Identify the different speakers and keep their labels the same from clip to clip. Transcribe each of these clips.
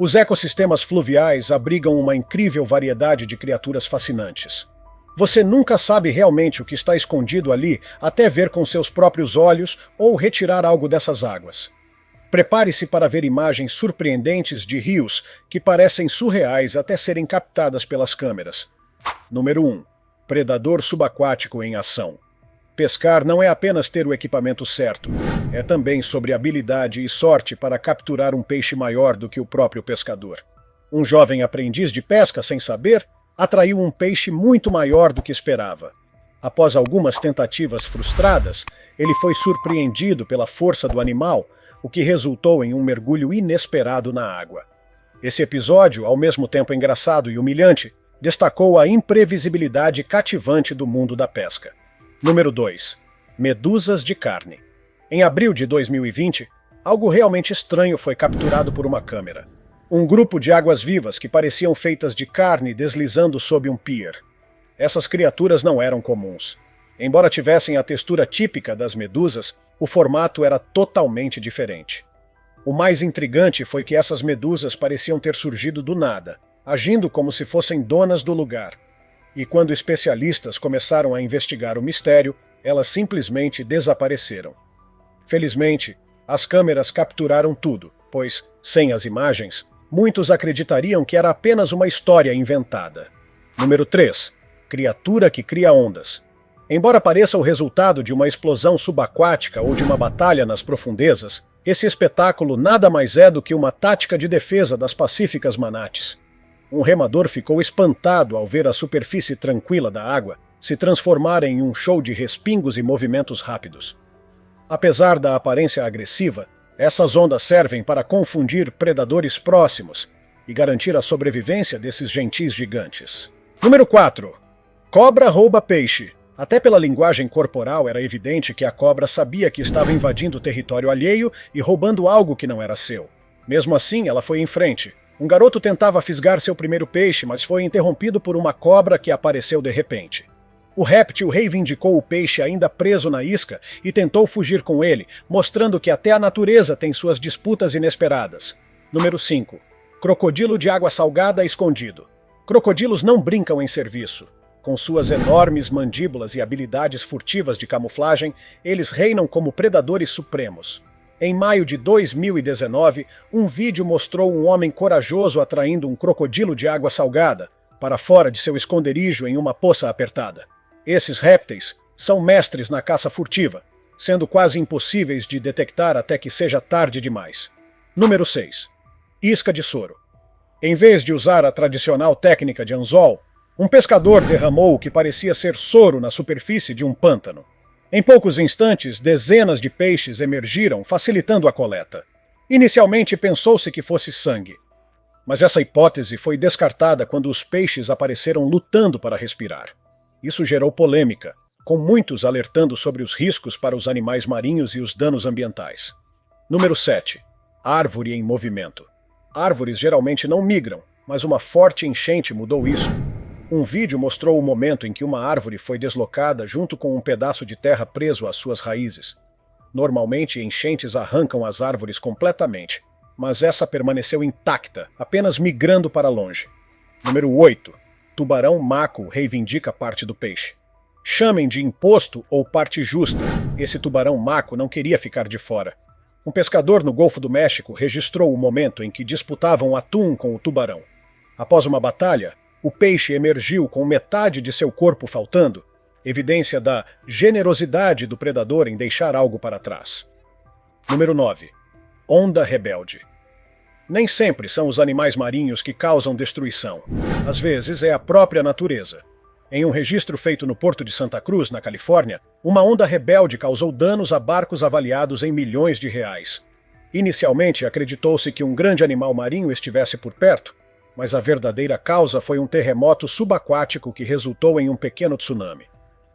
Speaker 1: Os ecossistemas fluviais abrigam uma incrível variedade de criaturas fascinantes. Você nunca sabe realmente o que está escondido ali até ver com seus próprios olhos ou retirar algo dessas águas. Prepare-se para ver imagens surpreendentes de rios que parecem surreais até serem captadas pelas câmeras. Número 1. Predador subaquático em ação. Pescar não é apenas ter o equipamento certo, é também sobre habilidade e sorte para capturar um peixe maior do que o próprio pescador. Um jovem aprendiz de pesca sem saber atraiu um peixe muito maior do que esperava. Após algumas tentativas frustradas, ele foi surpreendido pela força do animal, o que resultou em um mergulho inesperado na água. Esse episódio, ao mesmo tempo engraçado e humilhante, destacou a imprevisibilidade cativante do mundo da pesca. Número 2. Medusas de carne. Em abril de 2020, algo realmente estranho foi capturado por uma câmera. Um grupo de águas-vivas que pareciam feitas de carne deslizando sob um pier. Essas criaturas não eram comuns. Embora tivessem a textura típica das medusas, o formato era totalmente diferente. O mais intrigante foi que essas medusas pareciam ter surgido do nada, agindo como se fossem donas do lugar. E quando especialistas começaram a investigar o mistério, elas simplesmente desapareceram. Felizmente, as câmeras capturaram tudo, pois, sem as imagens, muitos acreditariam que era apenas uma história inventada. Número 3. Criatura que cria ondas. Embora pareça o resultado de uma explosão subaquática ou de uma batalha nas profundezas, esse espetáculo nada mais é do que uma tática de defesa das pacíficas manates. Um remador ficou espantado ao ver a superfície tranquila da água se transformar em um show de respingos e movimentos rápidos. Apesar da aparência agressiva, essas ondas servem para confundir predadores próximos e garantir a sobrevivência desses gentis gigantes. Número 4. Cobra rouba peixe. Até pela linguagem corporal era evidente que a cobra sabia que estava invadindo o território alheio e roubando algo que não era seu. Mesmo assim, ela foi em frente. Um garoto tentava fisgar seu primeiro peixe, mas foi interrompido por uma cobra que apareceu de repente. O réptil reivindicou o peixe ainda preso na isca e tentou fugir com ele, mostrando que até a natureza tem suas disputas inesperadas. Número 5. Crocodilo de água salgada escondido. Crocodilos não brincam em serviço. Com suas enormes mandíbulas e habilidades furtivas de camuflagem, eles reinam como predadores supremos. Em maio de 2019, um vídeo mostrou um homem corajoso atraindo um crocodilo de água salgada para fora de seu esconderijo em uma poça apertada. Esses répteis são mestres na caça furtiva, sendo quase impossíveis de detectar até que seja tarde demais. Número 6. Isca de soro. Em vez de usar a tradicional técnica de anzol, um pescador derramou o que parecia ser soro na superfície de um pântano. Em poucos instantes, dezenas de peixes emergiram, facilitando a coleta. Inicialmente pensou-se que fosse sangue, mas essa hipótese foi descartada quando os peixes apareceram lutando para respirar. Isso gerou polêmica, com muitos alertando sobre os riscos para os animais marinhos e os danos ambientais. Número 7. Árvore em movimento. Árvores geralmente não migram, mas uma forte enchente mudou isso. Um vídeo mostrou o momento em que uma árvore foi deslocada junto com um pedaço de terra preso às suas raízes. Normalmente, enchentes arrancam as árvores completamente, mas essa permaneceu intacta, apenas migrando para longe. Número 8. Tubarão maco reivindica parte do peixe. Chamem de imposto ou parte justa, esse tubarão maco não queria ficar de fora. Um pescador no Golfo do México registrou o momento em que disputavam atum com o tubarão. Após uma batalha, o peixe emergiu com metade de seu corpo faltando, evidência da generosidade do predador em deixar algo para trás. Número 9. Onda rebelde. Nem sempre são os animais marinhos que causam destruição. Às vezes é a própria natureza. Em um registro feito no Porto de Santa Cruz, na Califórnia, uma onda rebelde causou danos a barcos avaliados em milhões de reais. Inicialmente acreditou-se que um grande animal marinho estivesse por perto, mas a verdadeira causa foi um terremoto subaquático que resultou em um pequeno tsunami.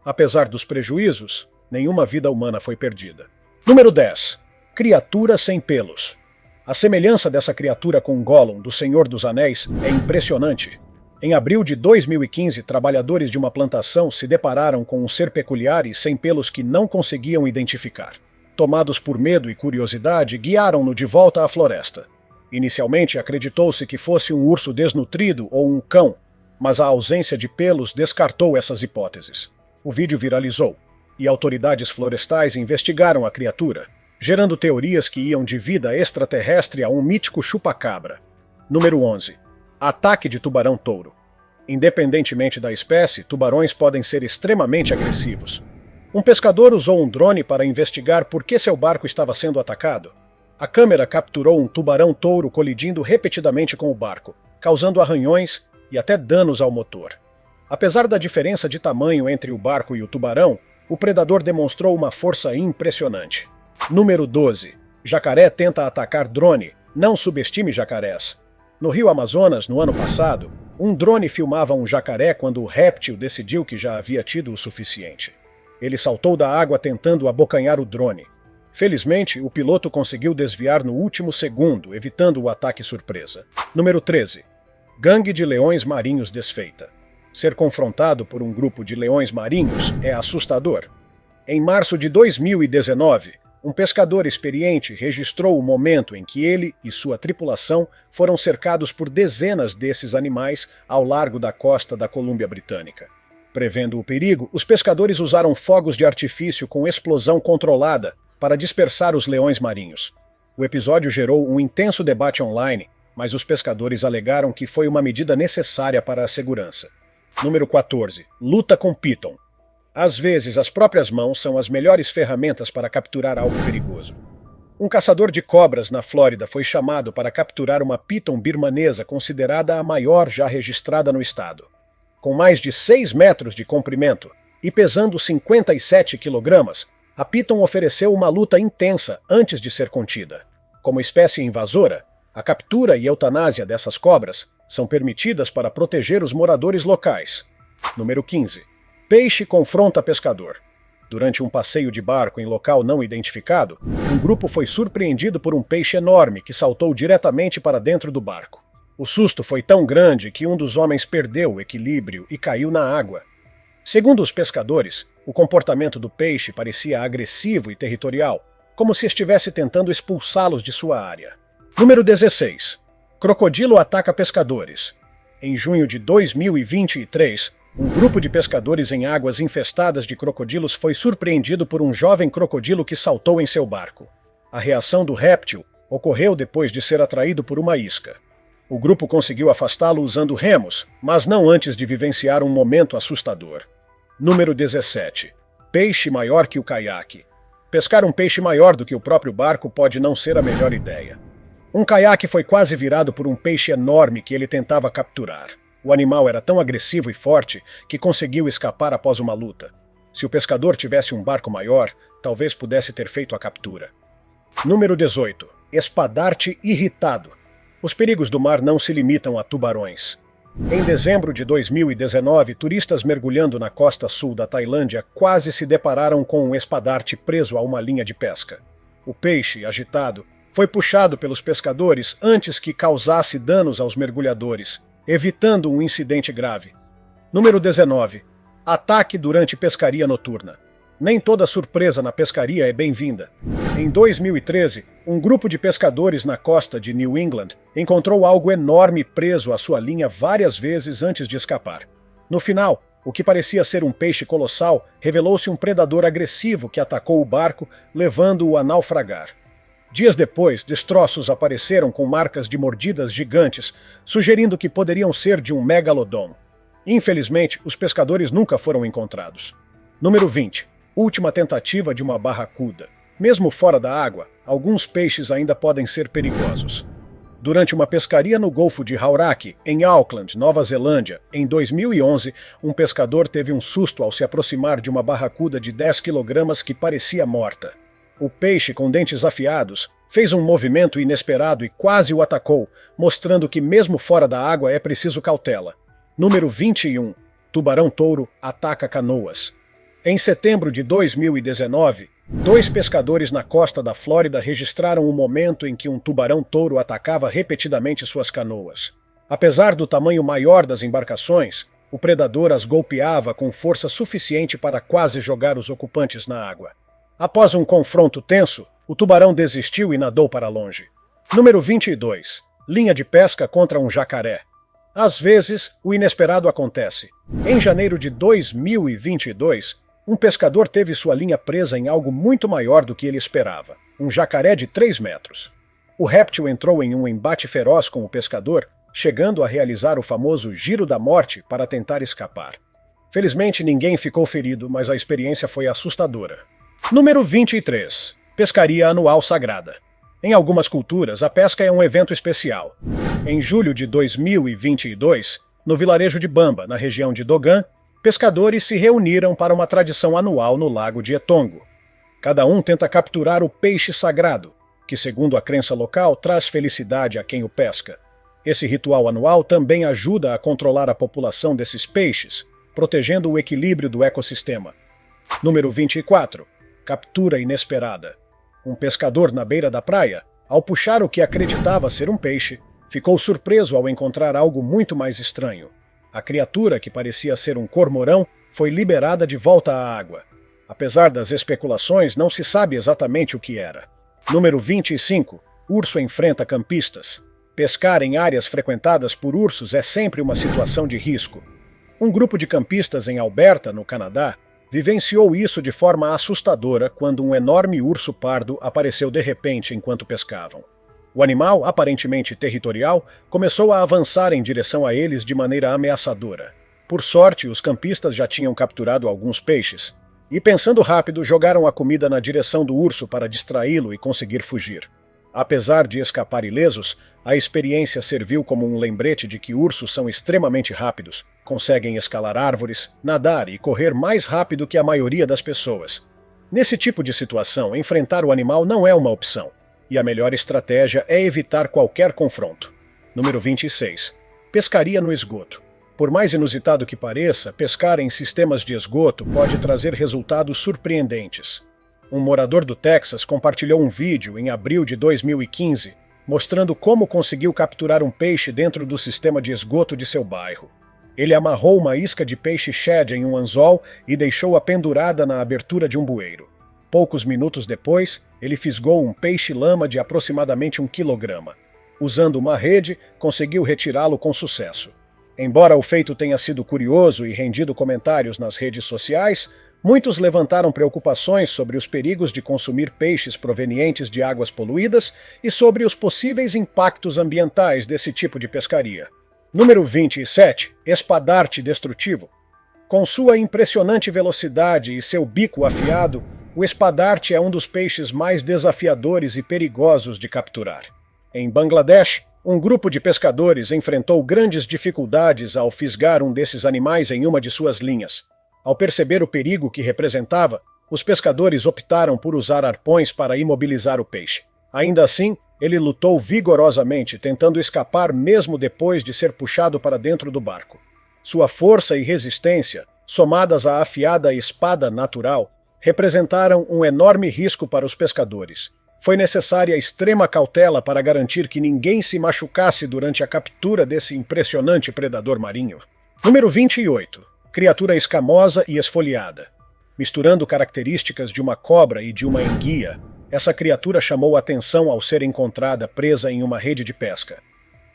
Speaker 1: Apesar dos prejuízos, nenhuma vida humana foi perdida. Número 10. Criatura sem pelos. A semelhança dessa criatura com Gollum, do Senhor dos Anéis, é impressionante. Em abril de 2015, trabalhadores de uma plantação se depararam com um ser peculiar e sem pelos que não conseguiam identificar. Tomados por medo e curiosidade, guiaram-no de volta à floresta. Inicialmente acreditou-se que fosse um urso desnutrido ou um cão, mas a ausência de pelos descartou essas hipóteses. O vídeo viralizou, e autoridades florestais investigaram a criatura, gerando teorias que iam de vida extraterrestre a um mítico chupa-cabra. Número 11. Ataque de tubarão-touro. Independentemente da espécie, tubarões podem ser extremamente agressivos. Um pescador usou um drone para investigar por que seu barco estava sendo atacado. A câmera capturou um tubarão-touro colidindo repetidamente com o barco, causando arranhões e até danos ao motor. Apesar da diferença de tamanho entre o barco e o tubarão, o predador demonstrou uma força impressionante. Número 12. Jacaré tenta atacar drone. Não subestime jacarés. No Rio Amazonas, no ano passado, um drone filmava um jacaré quando o réptil decidiu que já havia tido o suficiente. Ele saltou da água tentando abocanhar o drone. Felizmente, o piloto conseguiu desviar no último segundo, evitando o ataque surpresa. Número 13. Gangue de leões marinhos desfeita. Ser confrontado por um grupo de leões marinhos é assustador. Em março de 2019, um pescador experiente registrou o momento em que ele e sua tripulação foram cercados por dezenas desses animais ao largo da costa da Colômbia Britânica. Prevendo o perigo, os pescadores usaram fogos de artifício com explosão controlada para dispersar os leões marinhos. O episódio gerou um intenso debate online, mas os pescadores alegaram que foi uma medida necessária para a segurança. Número 14. Luta com piton. Às vezes, as próprias mãos são as melhores ferramentas para capturar algo perigoso. Um caçador de cobras na Flórida foi chamado para capturar uma piton birmanesa considerada a maior já registrada no estado. Com mais de 6 metros de comprimento e pesando 57 quilogramas, a piton ofereceu uma luta intensa antes de ser contida. Como espécie invasora, a captura e eutanásia dessas cobras são permitidas para proteger os moradores locais. Número 15. Peixe confronta pescador. Durante um passeio de barco em local não identificado, um grupo foi surpreendido por um peixe enorme que saltou diretamente para dentro do barco. O susto foi tão grande que um dos homens perdeu o equilíbrio e caiu na água. Segundo os pescadores, o comportamento do peixe parecia agressivo e territorial, como se estivesse tentando expulsá-los de sua área. Número 16. Crocodilo ataca pescadores. Em junho de 2023, um grupo de pescadores em águas infestadas de crocodilos foi surpreendido por um jovem crocodilo que saltou em seu barco. A reação do réptil ocorreu depois de ser atraído por uma isca. O grupo conseguiu afastá-lo usando remos, mas não antes de vivenciar um momento assustador. Número 17. Peixe maior que o caiaque. Pescar um peixe maior do que o próprio barco pode não ser a melhor ideia. Um caiaque foi quase virado por um peixe enorme que ele tentava capturar. O animal era tão agressivo e forte que conseguiu escapar após uma luta. Se o pescador tivesse um barco maior, talvez pudesse ter feito a captura. Número 18. Espadarte irritado. Os perigos do mar não se limitam a tubarões. Em dezembro de 2019, turistas mergulhando na costa sul da Tailândia quase se depararam com um espadarte preso a uma linha de pesca. O peixe, agitado, foi puxado pelos pescadores antes que causasse danos aos mergulhadores, evitando um incidente grave. Número 19. Ataque durante pescaria noturna. Nem toda surpresa na pescaria é bem-vinda. Em 2013, um grupo de pescadores na costa de New England encontrou algo enorme preso à sua linha várias vezes antes de escapar. No final, o que parecia ser um peixe colossal revelou-se um predador agressivo que atacou o barco, levando-o a naufragar. Dias depois, destroços apareceram com marcas de mordidas gigantes, sugerindo que poderiam ser de um megalodon. Infelizmente, os pescadores nunca foram encontrados. Número 20. Última tentativa de uma barracuda. Mesmo fora da água, alguns peixes ainda podem ser perigosos. Durante uma pescaria no Golfo de Hauraki, em Auckland, Nova Zelândia, em 2011, um pescador teve um susto ao se aproximar de uma barracuda de 10 kg que parecia morta. O peixe, com dentes afiados, fez um movimento inesperado e quase o atacou, mostrando que mesmo fora da água é preciso cautela. Número 21. Tubarão-touro ataca canoas. Em setembro de 2019, 2 pescadores na costa da Flórida registraram o momento em que um tubarão-touro atacava repetidamente suas canoas. Apesar do tamanho maior das embarcações, o predador as golpeava com força suficiente para quase jogar os ocupantes na água. Após um confronto tenso, o tubarão desistiu e nadou para longe. Número 22. Linha de pesca contra um jacaré. Às vezes, o inesperado acontece. Em janeiro de 2022, um pescador teve sua linha presa em algo muito maior do que ele esperava, um jacaré de 3 metros. O réptil entrou em um embate feroz com o pescador, chegando a realizar o famoso giro da morte para tentar escapar. Felizmente, ninguém ficou ferido, mas a experiência foi assustadora. Número 23. Pescaria anual sagrada. Em algumas culturas, a pesca é um evento especial. Em julho de 2022, no vilarejo de Bamba, na região de Dogan, pescadores se reuniram para uma tradição anual no lago de Etongo. Cada um tenta capturar o peixe sagrado, que, segundo a crença local, traz felicidade a quem o pesca. Esse ritual anual também ajuda a controlar a população desses peixes, protegendo o equilíbrio do ecossistema. Número 24. Captura inesperada. Um pescador na beira da praia, ao puxar o que acreditava ser um peixe, ficou surpreso ao encontrar algo muito mais estranho. A criatura, que parecia ser um cormorão, foi liberada de volta à água. Apesar das especulações, não se sabe exatamente o que era. Número 25. Urso enfrenta campistas. Pescar em áreas frequentadas por ursos é sempre uma situação de risco. Um grupo de campistas em Alberta, no Canadá, vivenciou isso de forma assustadora quando um enorme urso pardo apareceu de repente enquanto pescavam. O animal, aparentemente territorial, começou a avançar em direção a eles de maneira ameaçadora. Por sorte, os campistas já tinham capturado alguns peixes, e pensando rápido, jogaram a comida na direção do urso para distraí-lo e conseguir fugir. Apesar de escapar ilesos, a experiência serviu como um lembrete de que ursos são extremamente rápidos, conseguem escalar árvores, nadar e correr mais rápido que a maioria das pessoas. Nesse tipo de situação, enfrentar o animal não é uma opção, e a melhor estratégia é evitar qualquer confronto. Número 26. Pescaria no esgoto. Por mais inusitado que pareça, pescar em sistemas de esgoto pode trazer resultados surpreendentes. Um morador do Texas compartilhou um vídeo em abril de 2015, mostrando como conseguiu capturar um peixe dentro do sistema de esgoto de seu bairro. Ele amarrou uma isca de peixe shed em um anzol e deixou-a pendurada na abertura de um bueiro. Poucos minutos depois, ele fisgou um peixe-lama de aproximadamente 1 quilograma. Usando uma rede, conseguiu retirá-lo com sucesso. Embora o feito tenha sido curioso e rendido comentários nas redes sociais, muitos levantaram preocupações sobre os perigos de consumir peixes provenientes de águas poluídas e sobre os possíveis impactos ambientais desse tipo de pescaria. Número 27. Espadarte destrutivo. Com sua impressionante velocidade e seu bico afiado, o espadarte é um dos peixes mais desafiadores e perigosos de capturar. Em Bangladesh, um grupo de pescadores enfrentou grandes dificuldades ao fisgar um desses animais em uma de suas linhas. Ao perceber o perigo que representava, os pescadores optaram por usar arpões para imobilizar o peixe. Ainda assim, ele lutou vigorosamente, tentando escapar mesmo depois de ser puxado para dentro do barco. Sua força e resistência, somadas à afiada espada natural, representaram um enorme risco para os pescadores. Foi necessária extrema cautela para garantir que ninguém se machucasse durante a captura desse impressionante predador marinho. Número 28. Criatura escamosa e esfoliada. Misturando características de uma cobra e de uma enguia, essa criatura chamou atenção ao ser encontrada presa em uma rede de pesca.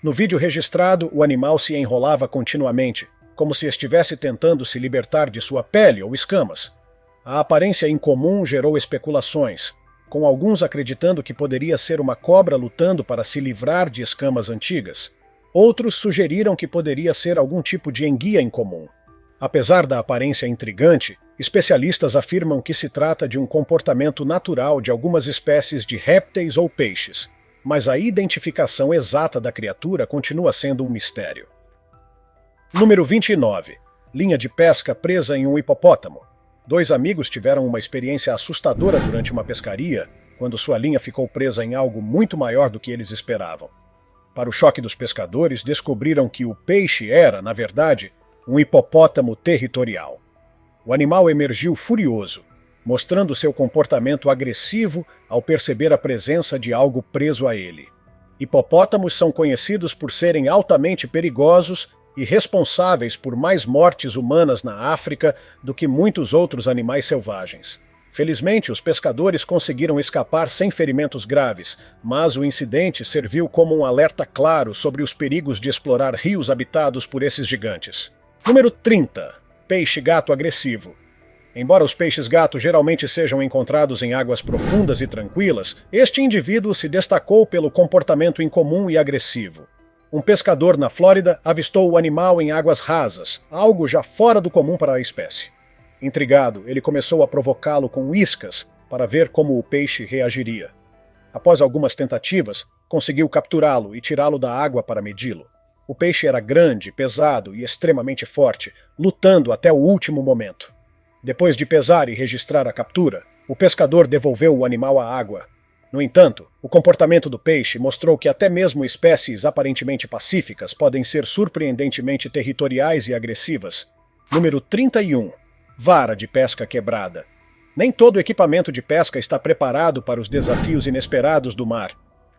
Speaker 1: No vídeo registrado, o animal se enrolava continuamente, como se estivesse tentando se libertar de sua pele ou escamas. A aparência incomum gerou especulações, com alguns acreditando que poderia ser uma cobra lutando para se livrar de escamas antigas. Outros sugeriram que poderia ser algum tipo de enguia incomum. Apesar da aparência intrigante, especialistas afirmam que se trata de um comportamento natural de algumas espécies de répteis ou peixes, mas a identificação exata da criatura continua sendo um mistério. Número 29. Linha de pesca presa em um hipopótamo. 2 amigos tiveram uma experiência assustadora durante uma pescaria, quando sua linha ficou presa em algo muito maior do que eles esperavam. Para o choque dos pescadores, descobriram que o peixe era, na verdade, um hipopótamo territorial. O animal emergiu furioso, mostrando seu comportamento agressivo ao perceber a presença de algo preso a ele. Hipopótamos são conhecidos por serem altamente perigosos e responsáveis por mais mortes humanas na África do que muitos outros animais selvagens. Felizmente, os pescadores conseguiram escapar sem ferimentos graves, mas o incidente serviu como um alerta claro sobre os perigos de explorar rios habitados por esses gigantes. Número 30. Peixe-gato agressivo. Embora os peixes-gato geralmente sejam encontrados em águas profundas e tranquilas, este indivíduo se destacou pelo comportamento incomum e agressivo. Um pescador na Flórida avistou o animal em águas rasas, algo já fora do comum para a espécie. Intrigado, ele começou a provocá-lo com iscas para ver como o peixe reagiria. Após algumas tentativas, conseguiu capturá-lo e tirá-lo da água para medi-lo. O peixe era grande, pesado e extremamente forte, lutando até o último momento. Depois de pesar e registrar a captura, o pescador devolveu o animal à água. No entanto, o comportamento do peixe mostrou que até mesmo espécies aparentemente pacíficas podem ser surpreendentemente territoriais e agressivas. Número 31. Vara de pesca quebrada. Nem todo equipamento de pesca está preparado para os desafios inesperados do mar.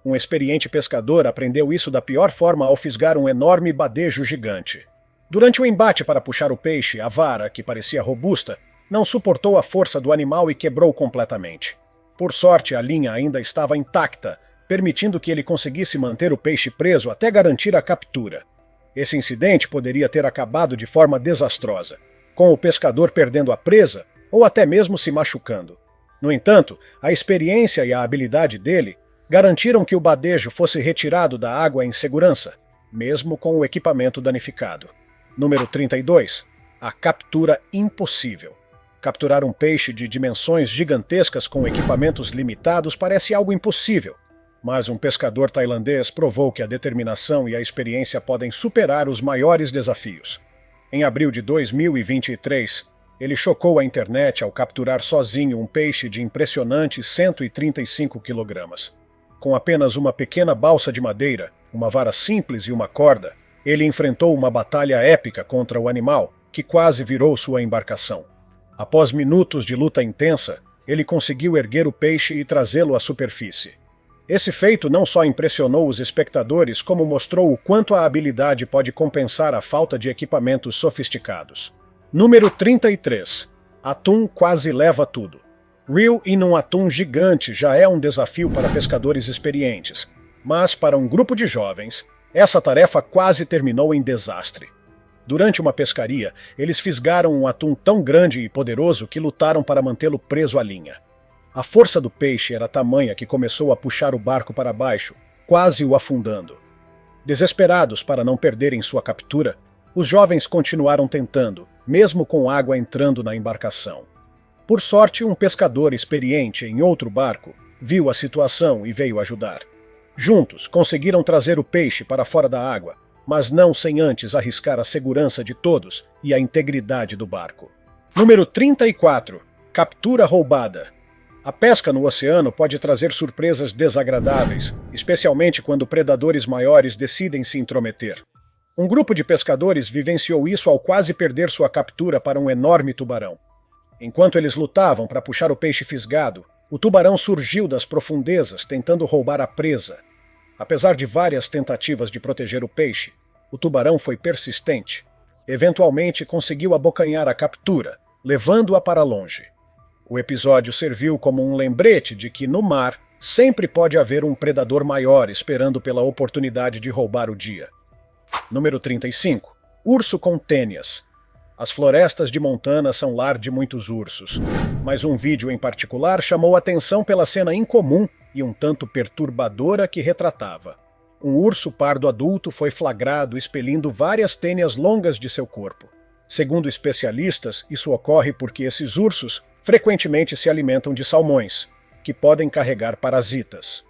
Speaker 1: Um experiente pescador aprendeu isso da pior forma ao fisgar um enorme badejo gigante. Durante o embate para puxar o peixe, a vara, que parecia robusta, não suportou a força do animal e quebrou completamente. Por sorte, a linha ainda estava intacta, permitindo que ele conseguisse manter o peixe preso até garantir a captura. Esse incidente poderia ter acabado de forma desastrosa, com o pescador perdendo a presa ou até mesmo se machucando. No entanto, a experiência e a habilidade dele garantiram que o badejo fosse retirado da água em segurança, mesmo com o equipamento danificado. Número 32. A captura impossível. Capturar um peixe de dimensões gigantescas com equipamentos limitados parece algo impossível, mas um pescador tailandês provou que a determinação e a experiência podem superar os maiores desafios. Em abril de 2023, ele chocou a internet ao capturar sozinho um peixe de impressionantes 135 kg. Com apenas uma pequena balsa de madeira, uma vara simples e uma corda, ele enfrentou uma batalha épica contra o animal, que quase virou sua embarcação. Após minutos de luta intensa, ele conseguiu erguer o peixe e trazê-lo à superfície. Esse feito não só impressionou os espectadores, como mostrou o quanto a habilidade pode compensar a falta de equipamentos sofisticados. Número 33. Atum quase leva tudo. Reel in um atum gigante já é um desafio para pescadores experientes, mas para um grupo de jovens, essa tarefa quase terminou em desastre. Durante uma pescaria, eles fisgaram um atum tão grande e poderoso que lutaram para mantê-lo preso à linha. A força do peixe era tamanha que começou a puxar o barco para baixo, quase o afundando. Desesperados para não perderem sua captura, os jovens continuaram tentando, mesmo com água entrando na embarcação. Por sorte, um pescador experiente em outro barco viu a situação e veio ajudar. Juntos, conseguiram trazer o peixe para fora da água, mas não sem antes arriscar a segurança de todos e a integridade do barco. Número 34. Captura roubada. A pesca no oceano pode trazer surpresas desagradáveis, especialmente quando predadores maiores decidem se intrometer. Um grupo de pescadores vivenciou isso ao quase perder sua captura para um enorme tubarão. Enquanto eles lutavam para puxar o peixe fisgado, o tubarão surgiu das profundezas tentando roubar a presa. Apesar de várias tentativas de proteger o peixe, o tubarão foi persistente. Eventualmente conseguiu abocanhar a captura, levando-a para longe. O episódio serviu como um lembrete de que no mar sempre pode haver um predador maior esperando pela oportunidade de roubar o dia. Número 35. Urso com tênias. As florestas de Montana são lar de muitos ursos, mas um vídeo em particular chamou atenção pela cena incomum e um tanto perturbadora que retratava. Um urso pardo adulto foi flagrado expelindo várias tênias longas de seu corpo. Segundo especialistas, isso ocorre porque esses ursos frequentemente se alimentam de salmões, que podem carregar parasitas.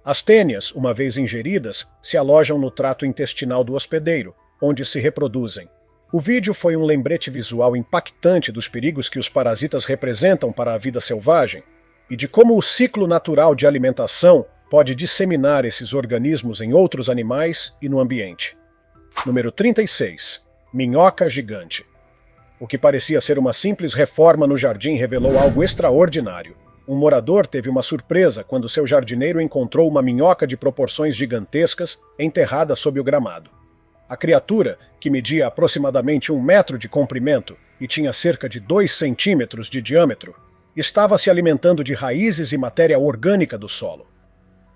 Speaker 1: As tênias, uma vez ingeridas, se alojam no trato intestinal do hospedeiro, onde se reproduzem. O vídeo foi um lembrete visual impactante dos perigos que os parasitas representam para a vida selvagem e de como o ciclo natural de alimentação pode disseminar esses organismos em outros animais e no ambiente. Número 36. Minhoca gigante. O que parecia ser uma simples reforma no jardim revelou algo extraordinário. Um morador teve uma surpresa quando seu jardineiro encontrou uma minhoca de proporções gigantescas enterrada sob o gramado. A criatura, que media aproximadamente 1 metro de comprimento e tinha cerca de 2 centímetros de diâmetro, estava se alimentando de raízes e matéria orgânica do solo.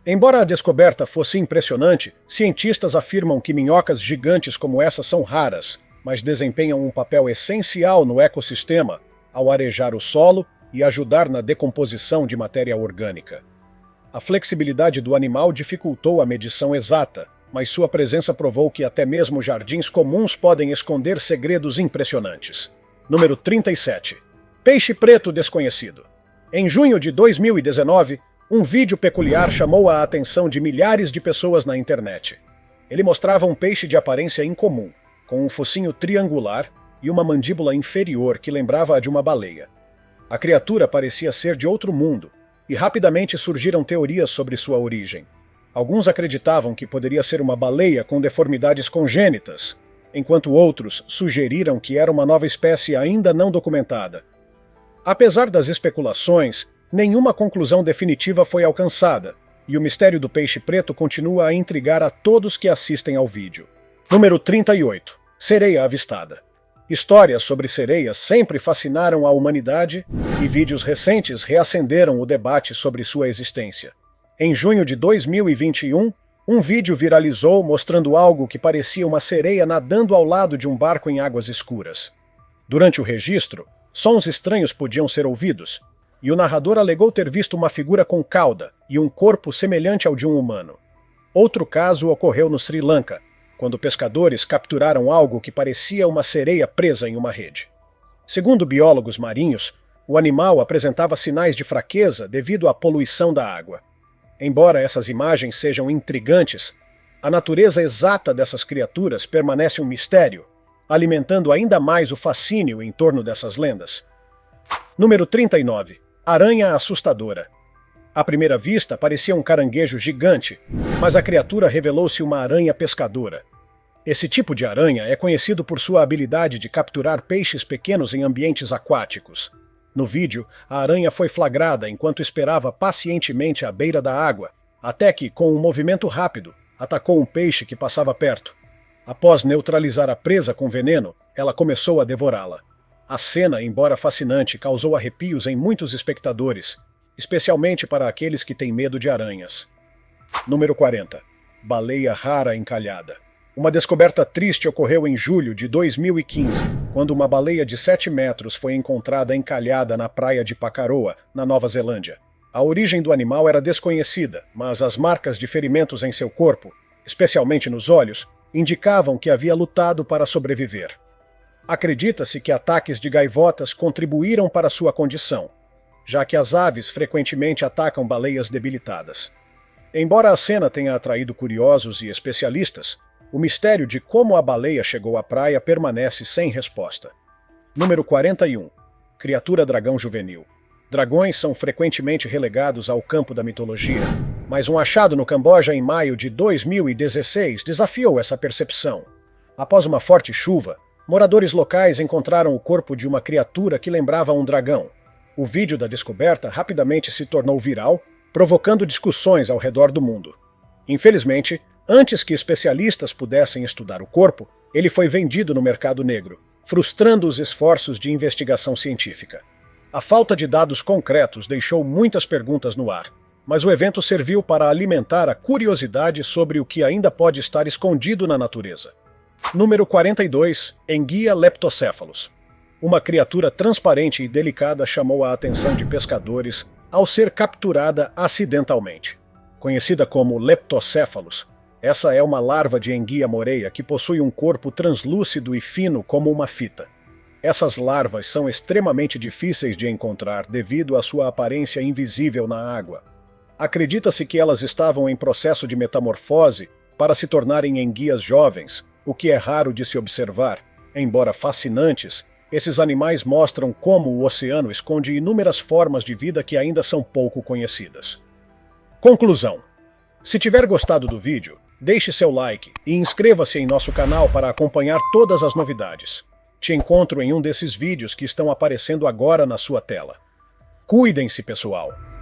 Speaker 1: Embora a descoberta fosse impressionante, cientistas afirmam que minhocas gigantes como essa são raras, mas desempenham um papel essencial no ecossistema ao arejar o solo e ajudar na decomposição de matéria orgânica. A flexibilidade do animal dificultou a medição exata, mas sua presença provou que até mesmo jardins comuns podem esconder segredos impressionantes. Número 37. Peixe preto desconhecido. Em junho de 2019, um vídeo peculiar chamou a atenção de milhares de pessoas na internet. Ele mostrava um peixe de aparência incomum, com um focinho triangular e uma mandíbula inferior que lembrava a de uma baleia. A criatura parecia ser de outro mundo, e rapidamente surgiram teorias sobre sua origem. Alguns acreditavam que poderia ser uma baleia com deformidades congênitas, enquanto outros sugeriram que era uma nova espécie ainda não documentada. Apesar das especulações, nenhuma conclusão definitiva foi alcançada, e o mistério do peixe preto continua a intrigar a todos que assistem ao vídeo. Número 38. Sereia avistada. Histórias sobre sereias sempre fascinaram a humanidade e vídeos recentes reacenderam o debate sobre sua existência. Em junho de 2021, um vídeo viralizou mostrando algo que parecia uma sereia nadando ao lado de um barco em águas escuras. Durante o registro, sons estranhos podiam ser ouvidos, e o narrador alegou ter visto uma figura com cauda e um corpo semelhante ao de um humano. Outro caso ocorreu no Sri Lanka, quando pescadores capturaram algo que parecia uma sereia presa em uma rede. Segundo biólogos marinhos, o animal apresentava sinais de fraqueza devido à poluição da água. Embora essas imagens sejam intrigantes, a natureza exata dessas criaturas permanece um mistério, alimentando ainda mais o fascínio em torno dessas lendas. Número 39. Aranha assustadora. À primeira vista, parecia um caranguejo gigante, mas a criatura revelou-se uma aranha pescadora. Esse tipo de aranha é conhecido por sua habilidade de capturar peixes pequenos em ambientes aquáticos. No vídeo, a aranha foi flagrada enquanto esperava pacientemente à beira da água, até que, com um movimento rápido, atacou um peixe que passava perto. Após neutralizar a presa com veneno, ela começou a devorá-la. A cena, embora fascinante, causou arrepios em muitos espectadores, especialmente para aqueles que têm medo de aranhas. Número 40. Baleia rara encalhada. Uma descoberta triste ocorreu em julho de 2015, quando uma baleia de 7 metros foi encontrada encalhada na praia de Pacaroa, na Nova Zelândia. A origem do animal era desconhecida, mas as marcas de ferimentos em seu corpo, especialmente nos olhos, indicavam que havia lutado para sobreviver. Acredita-se que ataques de gaivotas contribuíram para sua condição, já que as aves frequentemente atacam baleias debilitadas. Embora a cena tenha atraído curiosos e especialistas, o mistério de como a baleia chegou à praia permanece sem resposta. Número 41. Criatura dragão juvenil. Dragões são frequentemente relegados ao campo da mitologia, mas um achado no Camboja em maio de 2016 desafiou essa percepção. Após uma forte chuva, moradores locais encontraram o corpo de uma criatura que lembrava um dragão. O vídeo da descoberta rapidamente se tornou viral, provocando discussões ao redor do mundo. Infelizmente, antes que especialistas pudessem estudar o corpo, ele foi vendido no mercado negro, frustrando os esforços de investigação científica. A falta de dados concretos deixou muitas perguntas no ar, mas o evento serviu para alimentar a curiosidade sobre o que ainda pode estar escondido na natureza. Número 42. Enguia leptocéfalos. Uma criatura transparente e delicada chamou a atenção de pescadores ao ser capturada acidentalmente. Conhecida como leptocéfalos, essa é uma larva de enguia moreia que possui um corpo translúcido e fino como uma fita. Essas larvas são extremamente difíceis de encontrar devido à sua aparência invisível na água. Acredita-se que elas estavam em processo de metamorfose para se tornarem enguias jovens, o que é raro de se observar. Embora fascinantes, esses animais mostram como o oceano esconde inúmeras formas de vida que ainda são pouco conhecidas. Conclusão. Se tiver gostado do vídeo, deixe seu like e inscreva-se em nosso canal para acompanhar todas as novidades. Te encontro em um desses vídeos que estão aparecendo agora na sua tela. Cuidem-se, pessoal!